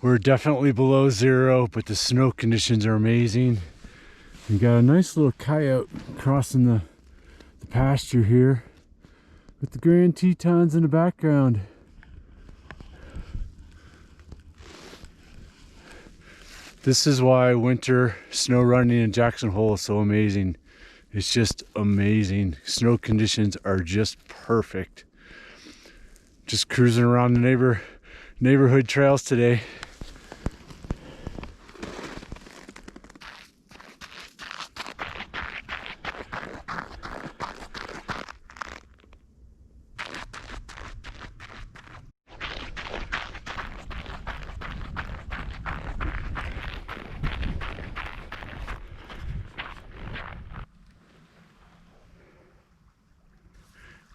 We're definitely below zero, but the snow conditions are amazing. We got a nice little coyote crossing the pasture here with the Grand Tetons in the background. This is why winter snow running in Jackson Hole is so amazing. It's just amazing. Snow conditions are just perfect. Just cruising around the neighborhood trails today.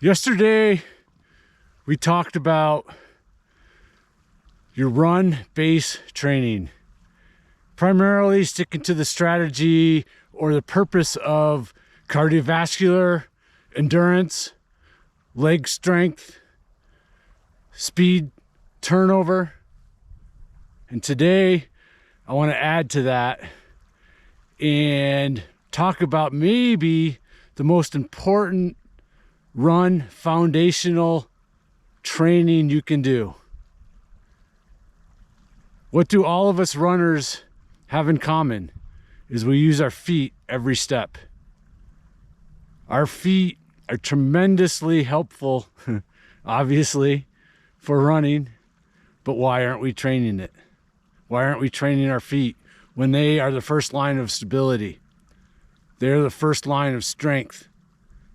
Yesterday, we talked about your run base training, primarily sticking to the strategy or the purpose of cardiovascular, endurance, leg strength, speed, turnover. And today, I want to add to that and talk about maybe the most important run foundational training you can do. What do all of us runners have in common is we use our feet every step. Our feet are tremendously helpful, obviously, for running, but why aren't we training it? Why aren't we training our feet when they are the first line of stability? They're the first line of strength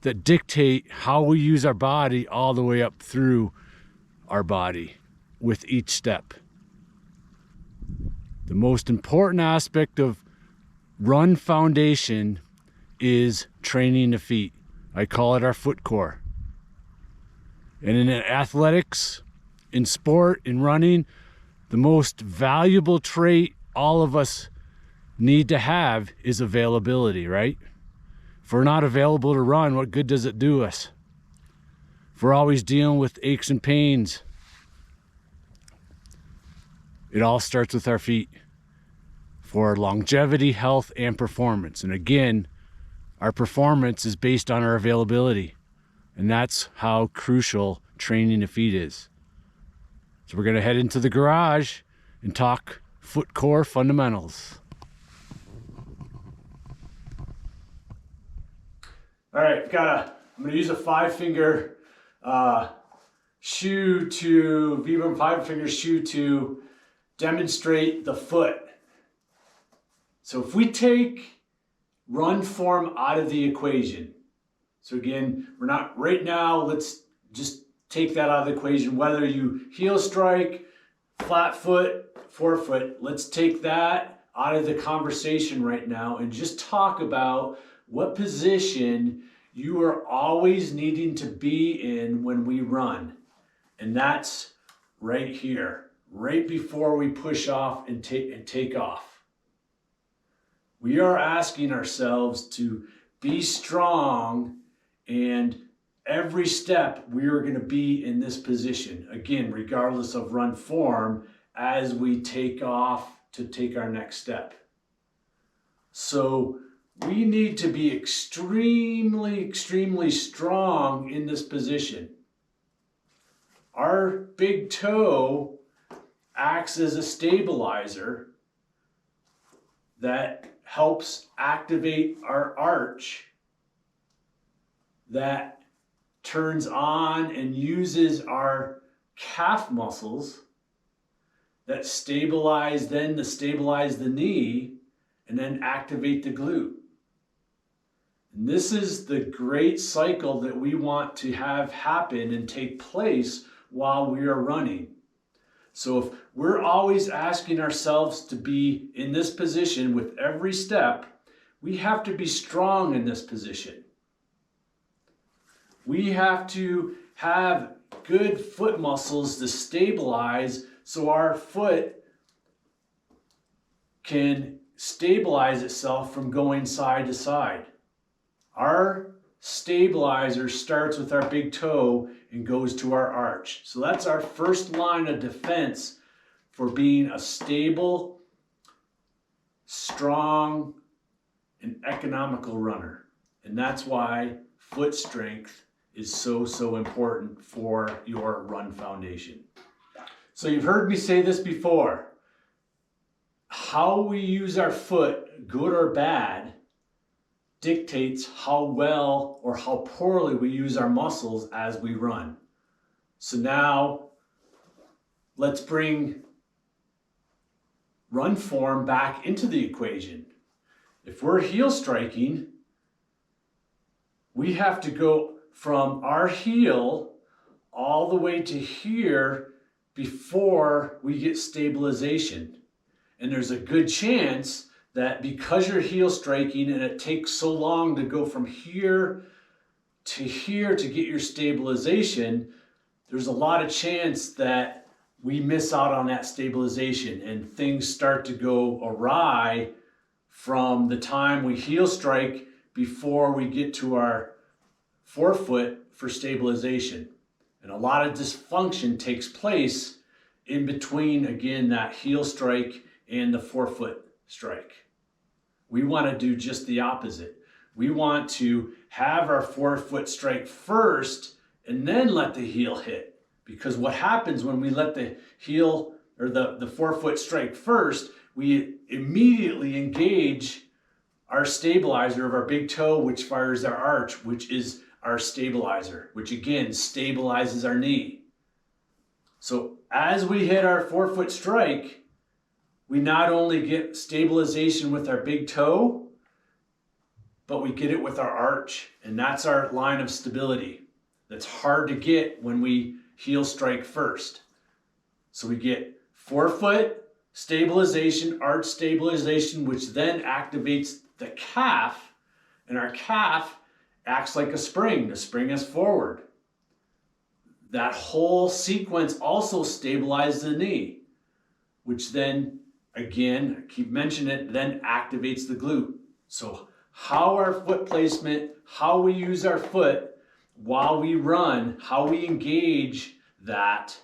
that dictate how we use our body all the way up through our body with each step. The most important aspect of run foundation is training the feet. I call it our foot core. And in athletics, in sport, in running, the most valuable trait all of us need to have is availability, right? If we're not available to run, what good does it do us? If we're always dealing with aches and pains, it all starts with our feet for longevity, health, and performance. And again, our performance is based on our availability. And that's how crucial training the feet is. So we're going to head into the garage and talk foot core fundamentals. All right, I'm gonna use a 5-finger shoe to, Vibram 5-finger shoe to demonstrate the foot. So if we take run form out of the equation, so again, we're not, right now, let's just take that out of the equation, whether you heel strike, flat foot, forefoot, let's take that out of the conversation right now and just talk about what position you are always needing to be in when we run. And that's right here, right before we push off and take off. We are asking ourselves to be strong, and every step we are going to be in this position, again, regardless of run form, as we take off to take our next step. So we need to be extremely, extremely strong in this position. Our big toe acts as a stabilizer that helps activate our arch, that turns on and uses our calf muscles that stabilize the knee and then activate the glute. And this is the great cycle that we want to have happen and take place while we are running. So if we're always asking ourselves to be in this position with every step, we have to be strong in this position. We have to have good foot muscles to stabilize so our foot can stabilize itself from going side to side. Our stabilizer starts with our big toe and goes to our arch. So that's our first line of defense for being a stable, strong, and economical runner. And that's why foot strength is so important for your run foundation. So you've heard me say this before. How we use our foot, good or bad, dictates how well or how poorly we use our muscles as we run. So now let's bring run form back into the equation. If we're heel striking, we have to go from our heel all the way to here before we get stabilization. And there's a good chance that because you're heel striking and it takes so long to go from here to get your stabilization, there's a lot of chance that we miss out on that stabilization and things start to go awry from the time we heel strike before we get to our forefoot for stabilization. And a lot of dysfunction takes place in between, again, that heel strike and the forefoot strike. We want to do just the opposite. We want to have our forefoot strike first and then let the heel hit. Because what happens when we let the heel or the forefoot strike first, we immediately engage our stabilizer of our big toe, which fires our arch, which is our stabilizer, which again stabilizes our knee. So as we hit our forefoot strike, we not only get stabilization with our big toe, but we get it with our arch. And that's our line of stability. That's hard to get when we heel strike first. So we get forefoot stabilization, arch stabilization, which then activates the calf. And our calf acts like a spring to spring us forward. That whole sequence also stabilizes the knee, which then, again, I keep mentioning it, then activates the glute. So how our foot placement, how we use our foot while we run, how we engage that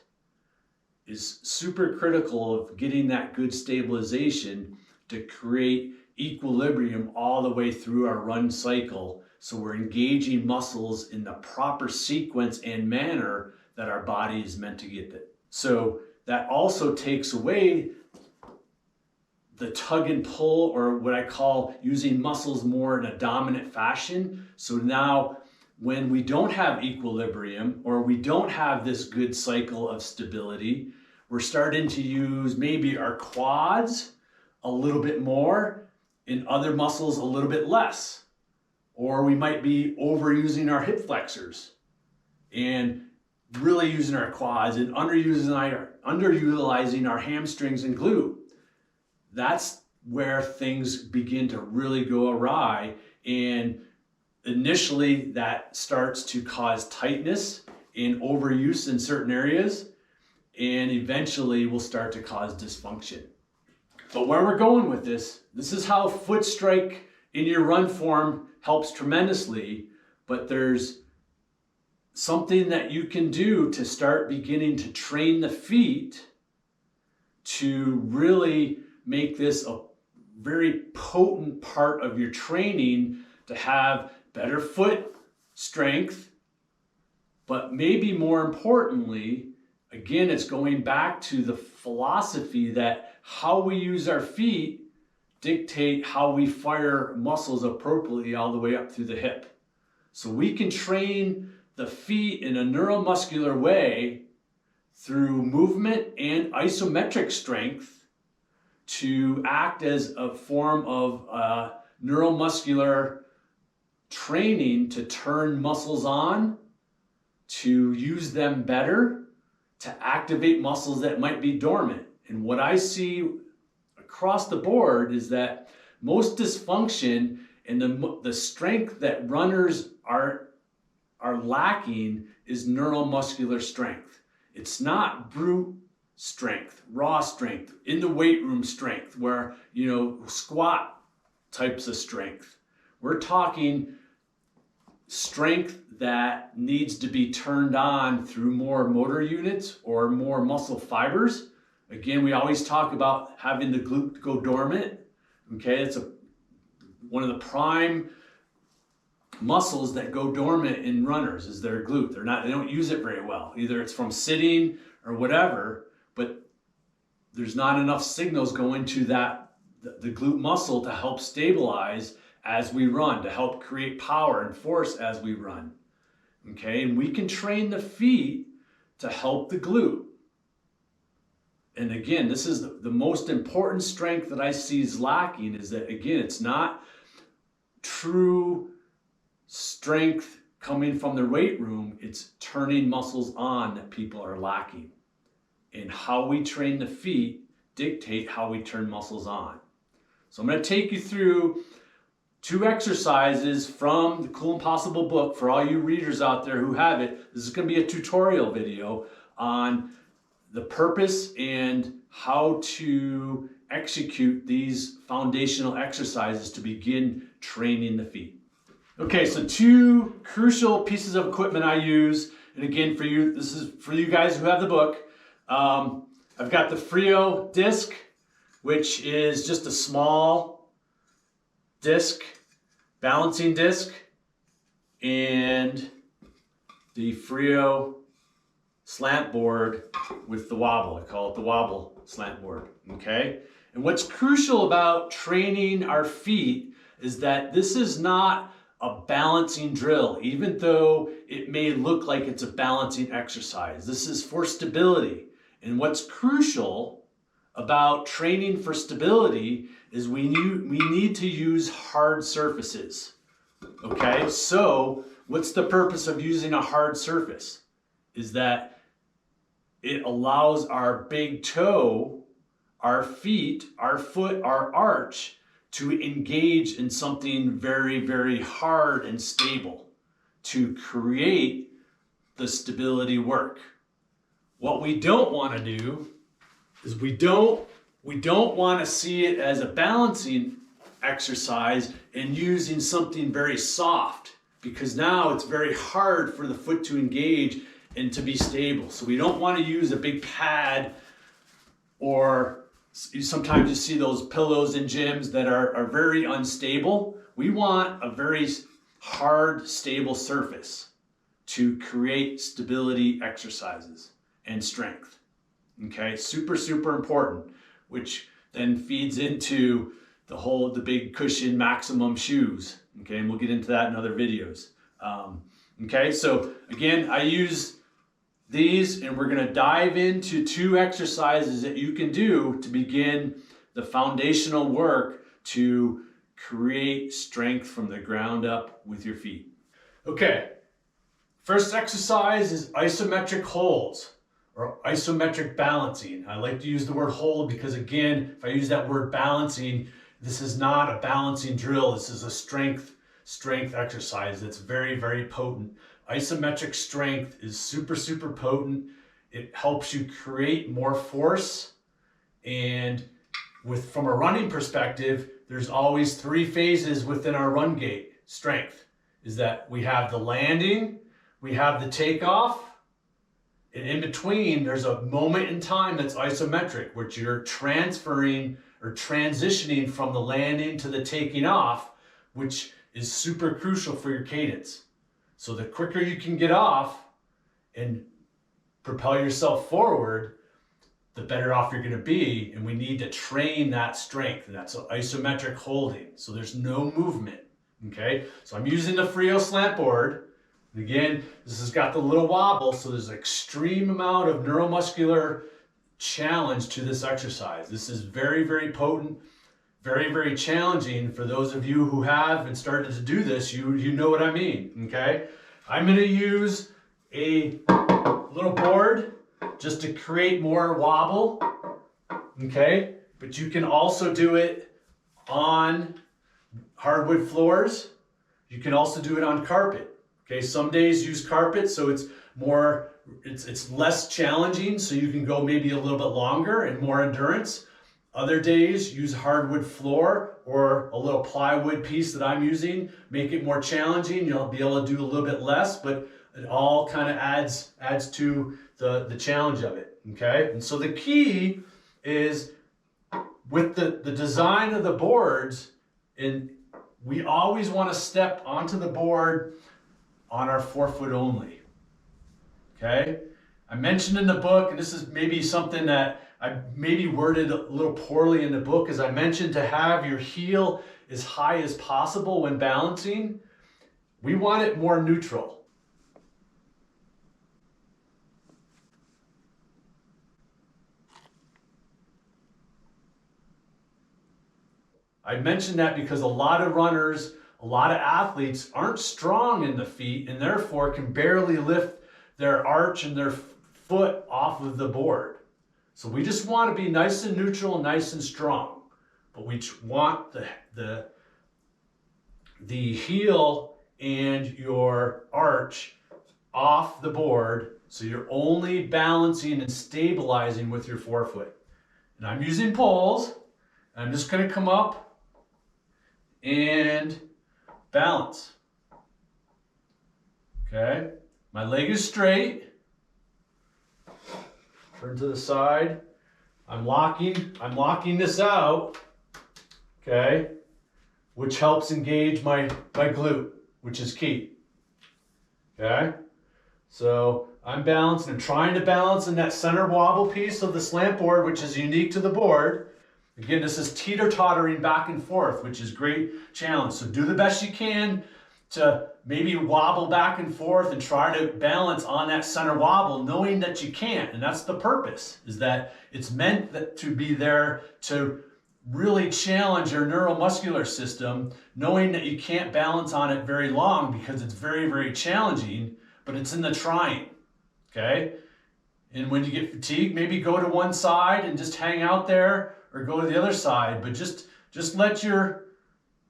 is super critical of getting that good stabilization to create equilibrium all the way through our run cycle. So we're engaging muscles in the proper sequence and manner that our body is meant to get it. So that also takes away the tug and pull, or what I call using muscles more in a dominant fashion. So now when we don't have equilibrium or we don't have this good cycle of stability, we're starting to use maybe our quads a little bit more and other muscles a little bit less. Or we might be overusing our hip flexors and really using our quads and underutilizing our hamstrings and glute. That's where things begin to really go awry, and initially that starts to cause tightness and overuse in certain areas, and eventually will start to cause dysfunction. But where we're going with this is how foot strike in your run form helps tremendously, but there's something that you can do to start beginning to train the feet to really make this a very potent part of your training to have better foot strength. But maybe more importantly, again, it's going back to the philosophy that how we use our feet dictate how we fire muscles appropriately all the way up through the hip. So we can train the feet in a neuromuscular way through movement and isometric strength to act as a form of neuromuscular training to turn muscles on, to use them better, to activate muscles that might be dormant. And what I see across the board is that most dysfunction and the strength that runners are lacking is neuromuscular strength. It's not brute strength, raw strength, in the weight room strength, where, squat types of strength. We're talking strength that needs to be turned on through more motor units or more muscle fibers, Again, we always talk about having the glute go dormant. Okay, it's one of the prime muscles that go dormant in runners is their glute. They don't use it very well. Either it's from sitting or whatever, but there's not enough signals going to the glute muscle to help stabilize as we run, to help create power and force as we run. Okay, and we can train the feet to help the glute. And again, this is the most important strength that I see is lacking, is that, again, it's not true strength coming from the weight room. It's turning muscles on that people are lacking. And how we train the feet dictate how we turn muscles on. So I'm going to take you through 2 exercises from the Cool Impossible book for all you readers out there who have it. This is going to be a tutorial video on the purpose and how to execute these foundational exercises to begin training the feet. Okay, so 2 crucial pieces of equipment I use, and again, for you, this is for you guys who have the book. I've got the Frio disc, which is just a small disc, balancing disc, and the Frio slant board with the wobble. I call it the wobble slant board, okay? And what's crucial about training our feet is that this is not a balancing drill, even though it may look like it's a balancing exercise. This is for stability. And what's crucial about training for stability is we need to use hard surfaces, okay? So what's the purpose of using a hard surface? Is that it allows our big toe, our feet, our foot, our arch to engage in something very, very hard and stable to create the stability work. What we don't want to do is we don't want to see it as a balancing exercise and using something very soft, because now it's very hard for the foot to engage and to be stable. So we don't want to use a big pad, or sometimes you see those pillows in gyms that are very unstable. We want a very hard, stable surface to create stability exercises and strength. Okay, super, super important, which then feeds into the big cushion maximum shoes. Okay, and we'll get into that in other videos. Okay, so again, I use these, and we're going to dive into 2 exercises that you can do to begin the foundational work to create strength from the ground up with your feet. Okay, first exercise is isometric holds, or isometric balancing. I like to use the word hold because, again, if I use that word balancing, this is not a balancing drill. This is a strength exercise that's very, very potent. Isometric strength is super, super potent. It helps you create more force. And from a running perspective, there's always 3 phases within our run gait strength. Is that we have the landing, we have the takeoff, and in between, there's a moment in time that's isometric, which you're transferring or transitioning from the landing to the taking off, which is super crucial for your cadence. So the quicker you can get off and propel yourself forward, the better off you're going to be. And we need to train that strength, and that's isometric holding. So there's no movement. Okay, so I'm using the Frio slant board. And again, this has got the little wobble, so there's an extreme amount of neuromuscular challenge to this exercise. This is very, very potent, very, very challenging. For those of you who have and started to do this, you know what I mean, okay? I'm going to use a little board just to create more wobble, okay? But you can also do it on hardwood floors. You can also do it on carpet, okay? Some days use carpet, so it's less challenging, so you can go maybe a little bit longer and more endurance. Other days, use hardwood floor or a little plywood piece that I'm using. Make it more challenging. You'll be able to do a little bit less, but it all kind of adds to the challenge of it, okay? And so the key is with the design of the boards, and we always want to step onto the board on our forefoot only. Okay? I mentioned in the book, and this is maybe something that I maybe worded a little poorly in the book, as I mentioned to have your heel as high as possible when balancing. We want it more neutral. I mentioned that because a lot of runners, a lot of athletes aren't strong in the feet and therefore can barely lift their arch and their foot off of the board. So we just want to be nice and neutral, nice and strong. But we want the heel and your arch off the board, so you're only balancing and stabilizing with your forefoot. And I'm using poles. I'm just going to come up and balance. Okay, my leg is straight. Turn to the side. I'm locking this out. Okay, which helps engage my glute, which is key. Okay, so I'm balancing. I'm trying to balance in that center wobble piece of the slant board, which is unique to the board. Again, this is teeter-tottering back and forth, which is great challenge. So do the best you can to maybe wobble back and forth and try to balance on that center wobble, knowing that you can't. And that's the purpose, is that it's meant to be there to really challenge your neuromuscular system, knowing that you can't balance on it very long because it's very, very challenging, but it's in the trying, okay? And when you get fatigued, maybe go to one side and just hang out there, or go to the other side, but just let your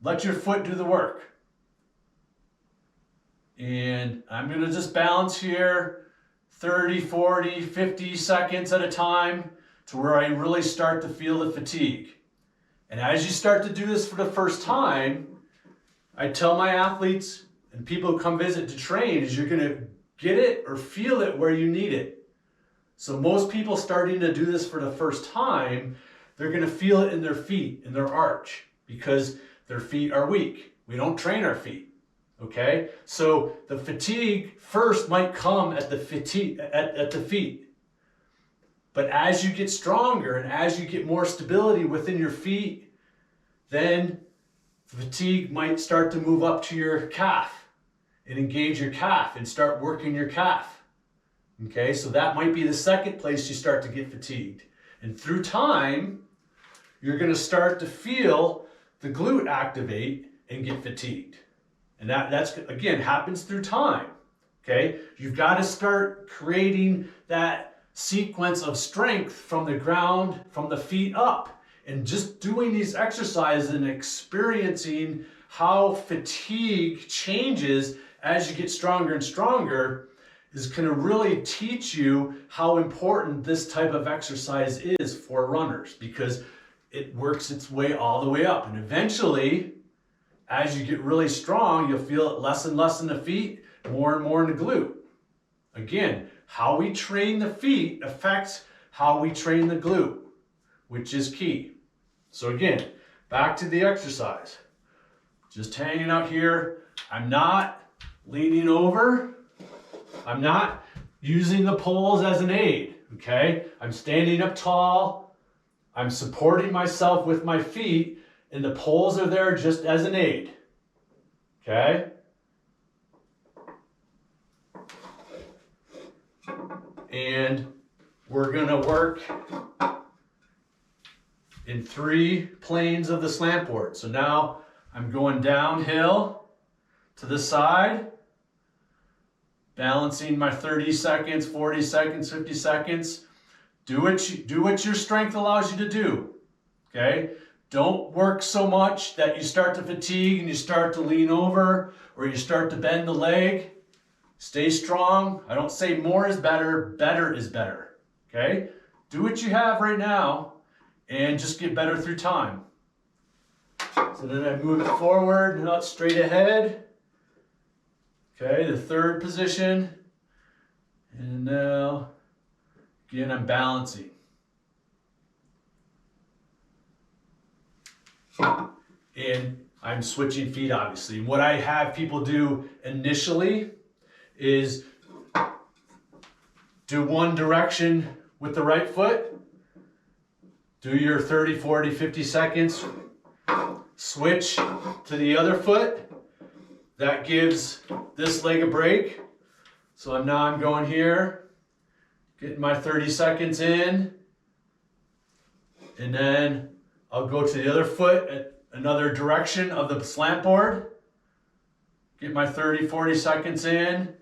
foot do the work. And I'm gonna just balance here 30, 40, 50 seconds at a time to where I really start to feel the fatigue. And as you start to do this for the first time, I tell my athletes and people who come visit to train is you're gonna get it or feel it where you need it. So most people starting to do this for the first time, they're going to feel it in their feet, in their arch, because their feet are weak. We don't train our feet, okay? So the fatigue first might come at the feet. But as you get stronger and as you get more stability within your feet, then fatigue might start to move up to your calf and engage your calf and start working your calf. Okay, so that might be the second place you start to get fatigued. And through time, you're going to start to feel the glute activate and get fatigued. And that's, again, happens through time. Okay, you've got to start creating that sequence of strength from the ground, from the feet up. And just doing these exercises and experiencing how fatigue changes as you get stronger and stronger is going to really teach you how important this type of exercise is for runners, because it works its way all the way up. And eventually, as you get really strong, you'll feel it less and less in the feet, more and more in the glute. Again, how we train the feet affects how we train the glute, which is key. So again, back to the exercise. Just hanging out here. I'm not leaning over. I'm not using the poles as an aid, okay? I'm standing up tall. I'm supporting myself with my feet, and the poles are there just as an aid, okay? And we're gonna work in 3 planes of the slant board. So now I'm going downhill to the side, balancing my 30 seconds, 40 seconds, 50 seconds. Do what your strength allows you to do, okay? Don't work so much that you start to fatigue and you start to lean over or you start to bend the leg. Stay strong. I don't say more is better, better is better, okay? Do what you have right now and just get better through time. So then I move it forward, not straight ahead. Okay, the third position. And now, again, I'm balancing. and I'm switching feet obviously. What I have people do initially is do one direction with the right foot, do your 30, 40, 50 seconds, switch to the other foot. That gives this leg a break. So now I'm going here, getting my 30 seconds in, and then I'll go to the other foot at another direction of the slant board, get my 30, 40 seconds in,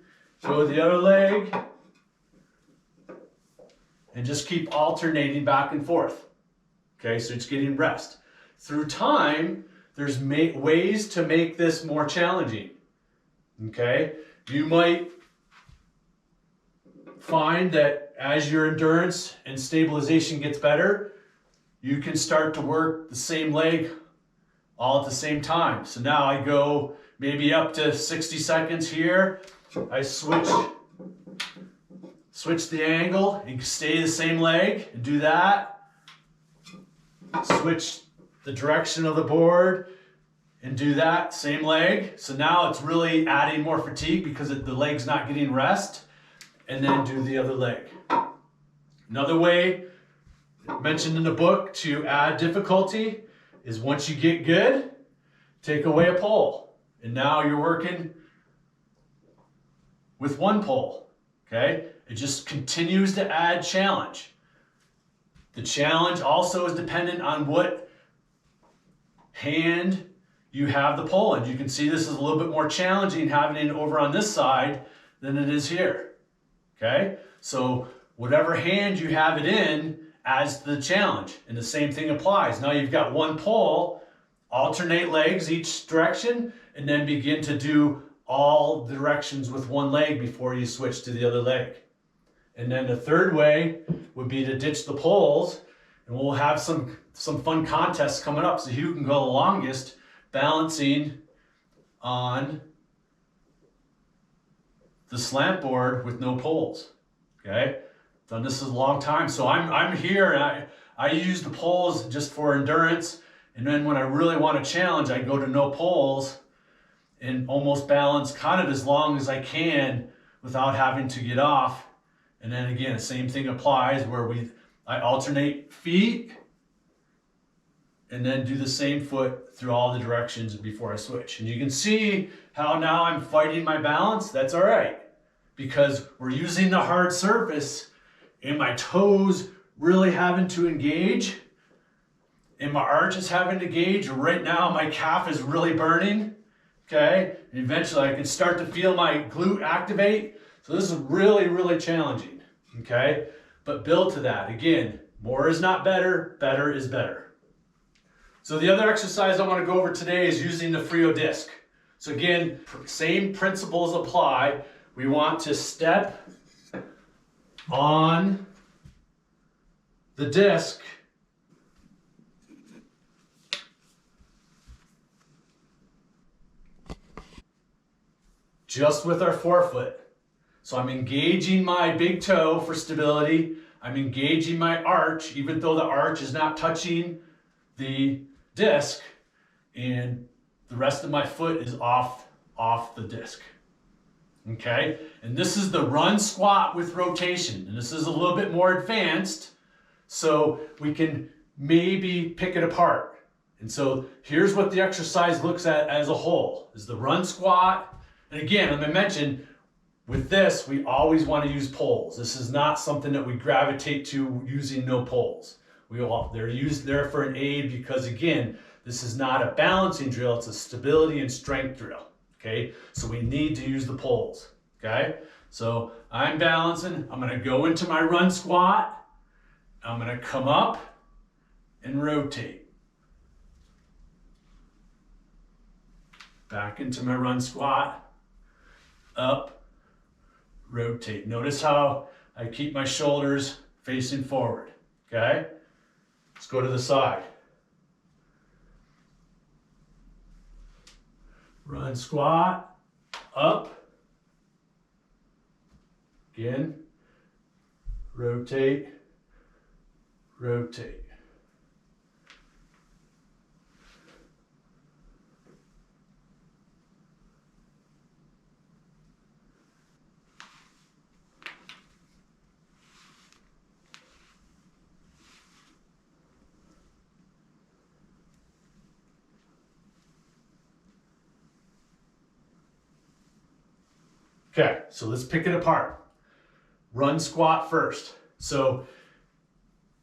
go to the other leg, and just keep alternating back and forth. Okay, so it's getting rest. Through time, there's ways to make this more challenging. Okay, you might find that as your endurance and stabilization gets better, you can start to work the same leg all at the same time. So now I go maybe up to 60 seconds here. I switch the angle and stay the same leg and do that. Switch the direction of the board and do that, same leg. So now it's really adding more fatigue because the leg's not getting rest. And then do the other leg. Another way mentioned in the book to add difficulty is once you get good, take away a pole. And now you're working with one pole, okay? It just continues to add challenge. The challenge also is dependent on what hand you have the pole in. You can see this is a little bit more challenging having it over on this side than it is here. Okay, so whatever hand you have it in adds to the challenge, and the same thing applies. Now you've got one pole, alternate legs each direction, and then begin to do all directions with one leg before you switch to the other leg. And then the third way would be to ditch the poles, and we'll have some fun contests coming up, so who can go the longest balancing on the slant board with no poles. Okay, done this is a long time, so I'm here and I use the poles just for endurance, and then when I really want to challenge, I go to no poles and almost balance kind of as long as I can without having to get off. And then again, the same thing applies where I alternate feet and then do the same foot through all the directions before I switch. And you can see how now I'm fighting my balance. That's all right, because we're using the hard surface and my toes really having to engage and my arch is having to engage. Right now my calf is really burning, okay? And eventually I can start to feel my glute activate. So this is really, really challenging, okay? But build to that. Again, more is not better, better is better. So the other exercise I want to go over today is using the Frio disc. So again, same principles apply. We want to step on the disc just with our forefoot. So I'm engaging my big toe for stability. I'm engaging my arch, even though the arch is not touching the disc, and the rest of my foot is off the disc. Okay, and this is the run squat with rotation, and this is a little bit more advanced, so we can maybe pick it apart. And so here's what the exercise looks at as a whole, is the run squat. And again, as I mentioned, with this, we always want to use poles. This is not something that we gravitate to using no poles. They're used there for an aid because, again, this is not a balancing drill, it's a stability and strength drill, okay? So we need to use the poles, okay? So I'm balancing, I'm gonna go into my run squat, I'm gonna come up and rotate. Back into my run squat, up, rotate. Notice how I keep my shoulders facing forward, okay? Let's go to the side. Run squat, up. Again, rotate, rotate. Okay, so let's pick it apart. Run squat first. So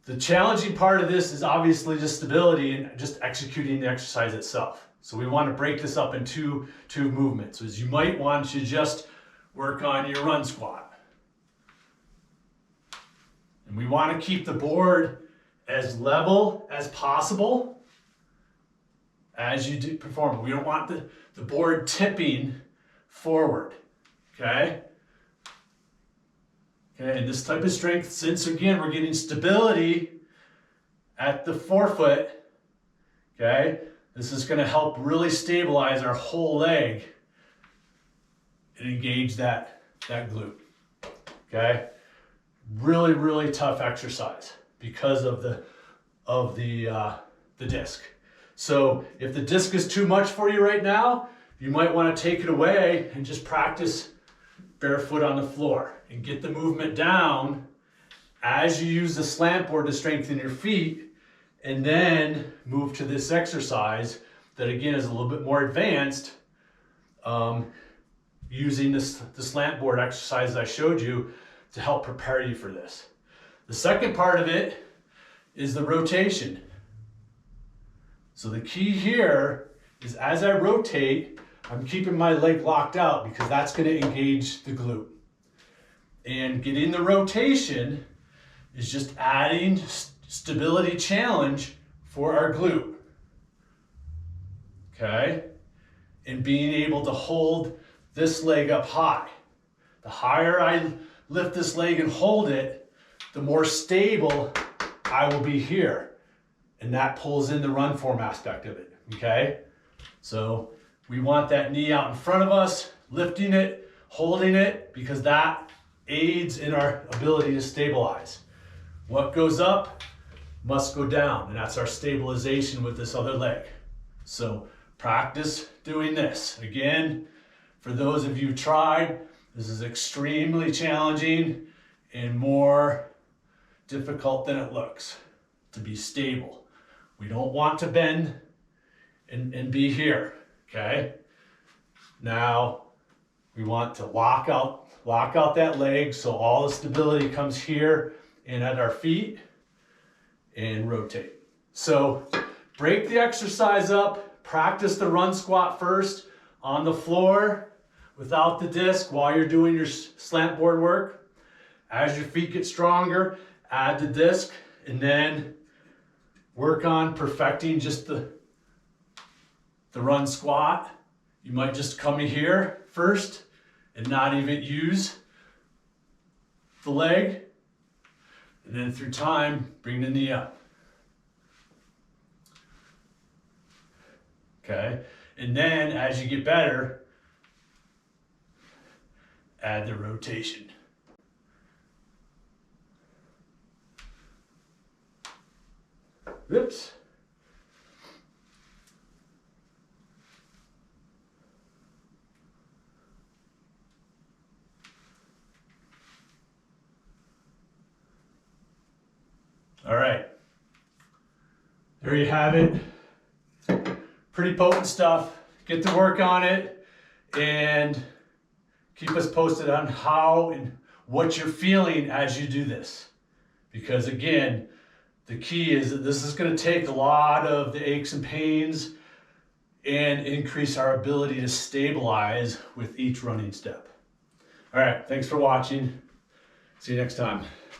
the challenging part of this is obviously just stability and just executing the exercise itself. So we want to break this up into two movements. As you might want to just work on your run squat. And we want to keep the board as level as possible as you do perform. We don't want the board tipping forward. Okay? Okay, and this type of strength, since again we're getting stability at the forefoot, okay, this is going to help really stabilize our whole leg and engage that glute. Okay, really tough exercise because of the disc. So if the disc is too much for you right now, you might want to take it away and just practice barefoot on the floor and get the movement down as you use the slant board to strengthen your feet, and then move to this exercise that again is a little bit more advanced, using the slant board exercise I showed you to help prepare you for this. The second part of it is the rotation. So the key here is as I rotate, I'm keeping my leg locked out because that's going to engage the glute. And getting the rotation is just adding stability challenge for our glute. Okay? And being able to hold this leg up high. The higher I lift this leg and hold it, the more stable I will be here. And that pulls in the run form aspect of it. Okay? So we want that knee out in front of us, lifting it, holding it, because that aids in our ability to stabilize. What goes up must go down, and that's our stabilization with this other leg. So practice doing this. Again, for those of you who tried, this is extremely challenging and more difficult than it looks to be stable. We don't want to bend and be here. Okay, now we want to lock out that leg so all the stability comes here and at our feet, and rotate. So break the exercise up, practice the run squat first on the floor without the disc while you're doing your slant board work. As your feet get stronger, add the disc, and then work on perfecting just the run squat. You might just come in here first and not even use the leg. And then through time, bring the knee up. Okay? And then as you get better, add the rotation. Oops. All right, there you have it. Pretty potent stuff. Get to work on it and keep us posted on how and what you're feeling as you do this. Because again, the key is that this is going to take a lot of the aches and pains and increase our ability to stabilize with each running step. All right, thanks for watching. See you next time.